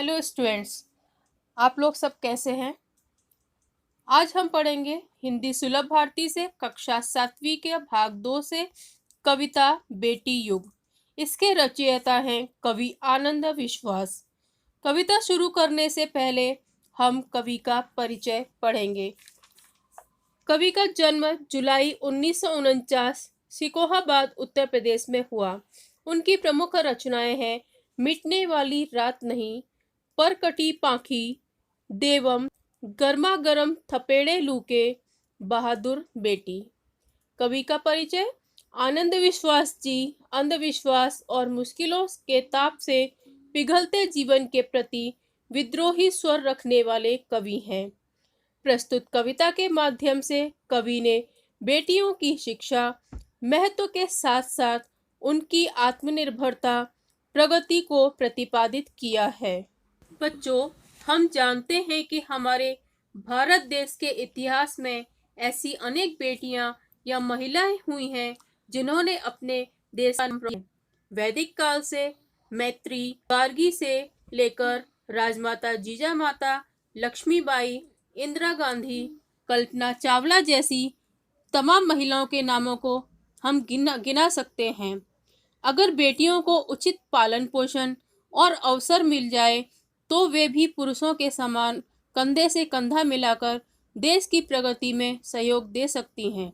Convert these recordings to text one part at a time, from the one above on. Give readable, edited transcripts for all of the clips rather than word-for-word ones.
Hello students, आप लोग सब कैसे हैं। आज हम पढ़ेंगे हिंदी सुलभ भारती से कक्षा 7वीं के भाग 2 से कविता बेटी युग। इसके रचयिता हैं कवि आनंद विश्वास। कविता शुरू करने से पहले हम कवि का परिचय पढ़ेंगे। कवि का जन्म जुलाई 1949 सिकोहाबाद उत्तर प्रदेश में हुआ। उनकी प्रमुख रचनाएं हैं मिटने वाली रात नहीं, पर कटी पाखी, देवम, गर्मा गर्म थपेड़े लूके, बहादुर बेटी। कवि का परिचय। आनंद विश्वास जी अंधविश्वास और मुश्किलों के ताप से पिघलते जीवन के प्रति विद्रोही स्वर रखने वाले कवि हैं। प्रस्तुत कविता के माध्यम से कवि ने बेटियों की शिक्षा महत्व के साथ साथ उनकी आत्मनिर्भरता प्रगति को प्रतिपादित किया है। बच्चों, हम जानते हैं कि हमारे भारत देश के इतिहास में ऐसी अनेक बेटियां या महिलाएं हुई हैं जिन्होंने अपने देश का वैदिक काल से मैत्री गार्गी से लेकर राजमाता जीजामाता, लक्ष्मीबाई, इंदिरा गांधी, कल्पना चावला जैसी तमाम महिलाओं के नामों को हम गिना सकते हैं। अगर बेटियों को उचित पालन पोषण और अवसर मिल जाए तो वे भी पुरुषों के समान कंधे से कंधा मिलाकर देश की प्रगति में सहयोग दे सकती हैं।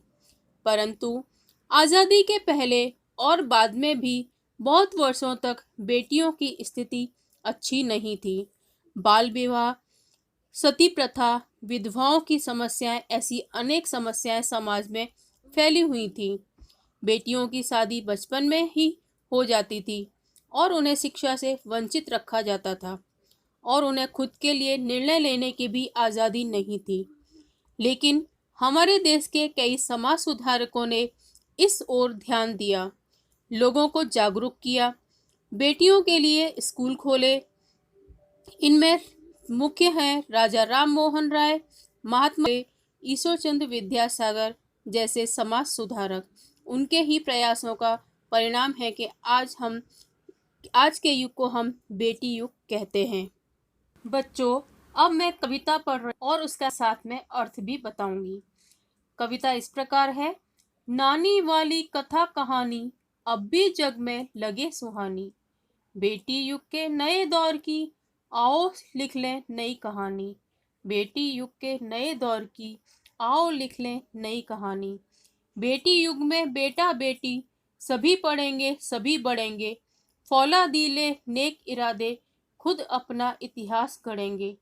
परंतु आज़ादी के पहले और बाद में भी बहुत वर्षों तक बेटियों की स्थिति अच्छी नहीं थी। बाल विवाह, सती प्रथा, विधवाओं की समस्याएं, ऐसी अनेक समस्याएं समाज में फैली हुई थी। बेटियों की शादी बचपन में ही हो जाती थी और उन्हें शिक्षा से वंचित रखा जाता था और उन्हें खुद के लिए निर्णय लेने की भी आज़ादी नहीं थी। लेकिन हमारे देश के कई समाज सुधारकों ने इस ओर ध्यान दिया, लोगों को जागरूक किया, बेटियों के लिए स्कूल खोले। इनमें मुख्य हैं राजा राम मोहन राय, महात्मा ईश्वर चंद्र विद्यासागर जैसे समाज सुधारक। उनके ही प्रयासों का परिणाम है कि आज के युग को हम बेटी युग कहते हैं। बच्चों, अब मैं कविता पढ़ रही और उसका साथ में अर्थ भी बताऊंगी। कविता इस प्रकार है। नानी वाली कथा कहानी अब भी जग में लगे सुहानी, बेटी युग के नए दौर की आओ लिख लें नई कहानी, बेटी युग के नए दौर की आओ लिख लें नई कहानी। बेटी युग में बेटा बेटी सभी पढ़ेंगे सभी बढ़ेंगे, फौलादीले नेक इरादे खुद अपना इतिहास गढ़ेंगे।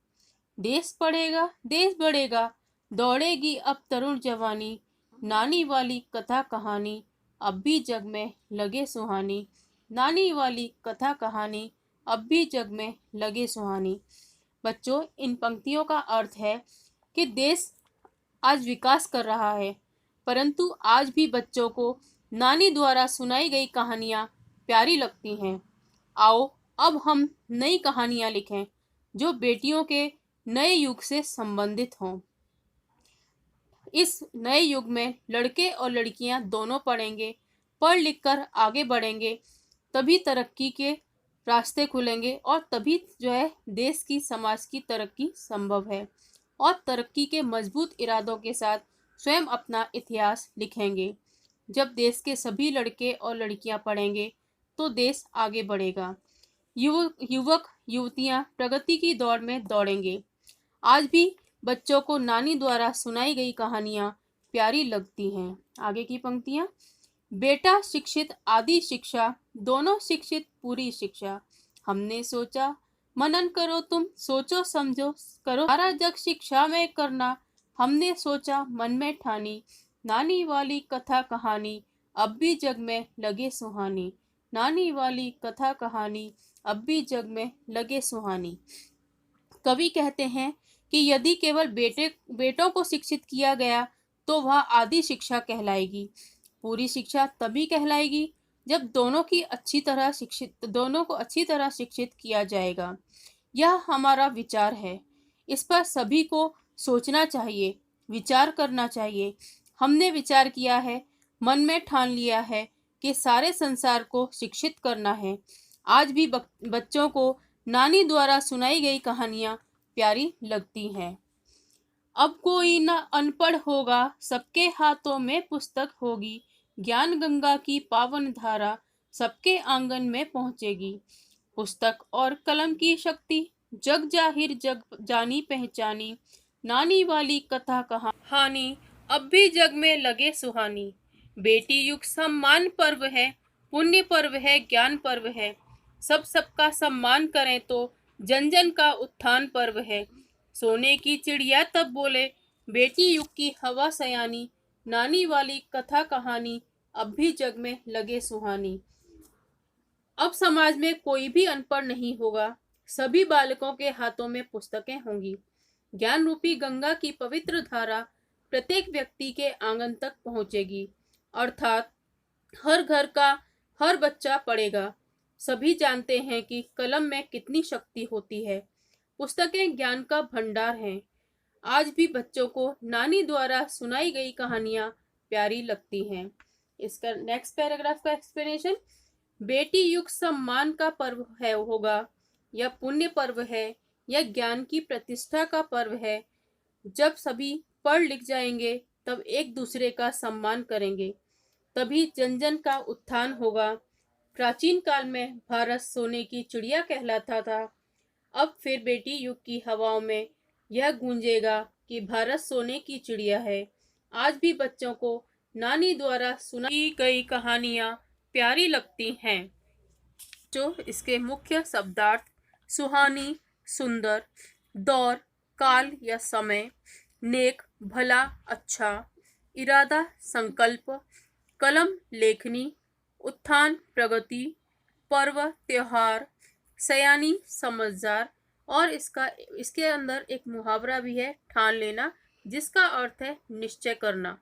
देश पढ़ेगा देश बढ़ेगा, दौड़ेगी अब तरुण जवानी, नानी वाली कथा कहानी अब भी जग में लगे सुहानी, नानी वाली कथा कहानी अब भी जग में लगे सुहानी। बच्चों, इन पंक्तियों का अर्थ है कि देश आज विकास कर रहा है, परंतु आज भी बच्चों को नानी द्वारा सुनाई गई कहानियाँ प्यारी लगती हैं। आओ अब हम नई कहानियाँ लिखें जो बेटियों के नए युग से संबंधित हों। इस नए युग में लड़के और लड़कियां दोनों पढ़ेंगे, पढ़ लिख कर आगे बढ़ेंगे, तभी तरक्की के रास्ते खुलेंगे और तभी देश की समाज की तरक्की संभव है और तरक्की के मजबूत इरादों के साथ स्वयं अपना इतिहास लिखेंगे। जब देश के सभी लड़के और लड़कियां पढ़ेंगे तो देश आगे बढ़ेगा। युवक युवतियां प्रगति की दौड़ में दौड़ेंगे। आज भी बच्चों को नानी द्वारा सुनाई गई कहानियां प्यारी लगती हैं। आगे की पंक्तियां। बेटा शिक्षित आदि शिक्षा, दोनों शिक्षित पूरी शिक्षा, हमने सोचा मनन करो तुम सोचो समझो करो सारा जग शिक्षा में करना, हमने सोचा मन में ठानी, नानी वाली कथा कहानी अब भी जग में लगे सुहानी, नानी वाली कथा कहानी अब भी जग में लगे सुहानी। कवि कहते हैं कि यदि केवल बेटों को शिक्षित किया गया तो वह आदि शिक्षा कहलाएगी। पूरी शिक्षा तभी कहलाएगी जब दोनों को अच्छी तरह शिक्षित किया जाएगा। यह हमारा विचार है, इस पर सभी को सोचना चाहिए, विचार करना चाहिए। हमने विचार किया है, मन में ठान लिया है कि सारे संसार को शिक्षित करना है। आज भी बच्चों को नानी द्वारा सुनाई गई कहानियाँ प्यारी लगती हैं। अब कोई न अनपढ़ होगा, सबके हाथों में पुस्तक होगी। ज्ञान गंगा की पावन धारा सबके आंगन में पहुँचेगी। पुस्तक और कलम की शक्ति जग जाहिर, जग जानी पहचानी। नानी वाली कथा कहानी अब भी जग में लगे सुहानी। बेटी युग सम्मान पर्व है, पुण्य पर्व है, ज्ञान पर्व है। सब सबका सम्मान करें तो जन जन का उत्थान पर्व है। सोने की चिड़िया तब बोले, बेटी युग की हवा सयानी। नानी वाली कथा कहानी अब भी जग में लगे सुहानी। अब समाज में कोई भी अनपढ़ नहीं होगा, सभी बालकों के हाथों में पुस्तकें होंगी। ज्ञान रूपी गंगा की पवित्र धारा प्रत्येक व्यक्ति के आंगन तक पहुंचेगी, अर्थात हर घर का हर बच्चा पढ़ेगा। सभी जानते हैं कि कलम में कितनी शक्ति होती है। पुस्तकें ज्ञान का भंडार हैं। आज भी बच्चों को नानी द्वारा सुनाई गई कहानियां प्यारी लगती हैं। इसका नेक्स्ट पैराग्राफ का एक्सप्लेनेशन, बेटी युग सम्मान का पर्व है होगा, यह पुण्य पर्व है, यह ज्ञान की प्रतिष्ठा का पर्व है। जब सभी पढ़ लिख जाएंगे तब एक दूसरे का सम्मान करेंगे, तभी जन जन का उत्थान होगा। प्राचीन काल में भारत सोने की चिड़िया कहलाता था। अब फिर बेटी युग की हवाओं में यह गूंजेगा कि भारत सोने की चिड़िया है। आज भी बच्चों को नानी द्वारा सुनाई गई कहानियाँ प्यारी लगती हैं। जो इसके मुख्य शब्दार्थ, सुहानी, सुंदर, दौर, काल या समय, नेक, भला, अच्छा, इरादा, संकल्प, कलम, लेखनी, उत्थान, प्रगति, पर्व, त्योहार, सयानी, समझदार, और इसके अंदर एक मुहावरा भी है, ठान लेना, जिसका अर्थ है निश्चय करना।